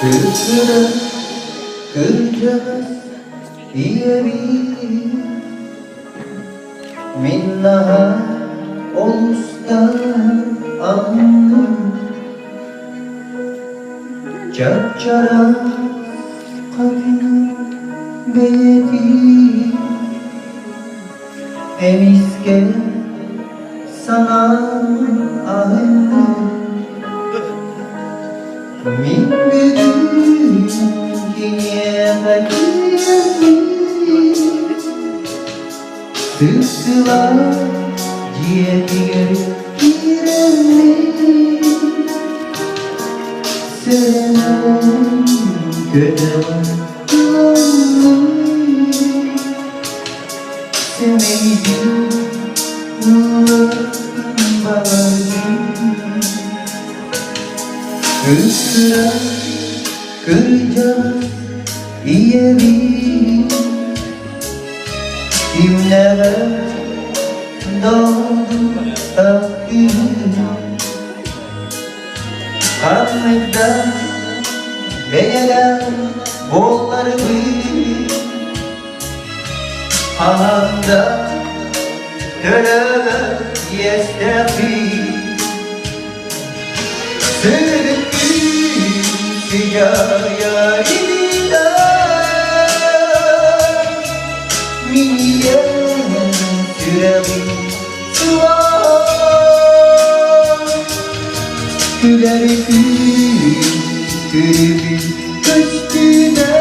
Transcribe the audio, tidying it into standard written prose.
Kırkıda kıracağız İyebi Minnaha olusta anım Çarçara kadın beyedi Emiske sana anım Min büyük İyeber Sısılar diye giremli Senem gönlüm Sevmeydim bağırdım Kırkıra kıracağız İyebi Kimlere doğdum akgül Kanlıkta beyeler bolları bir Ahanda töleler yestefi Sırıttı sigaya illa Miniye sürevi suar Güler gül gülübü köşküne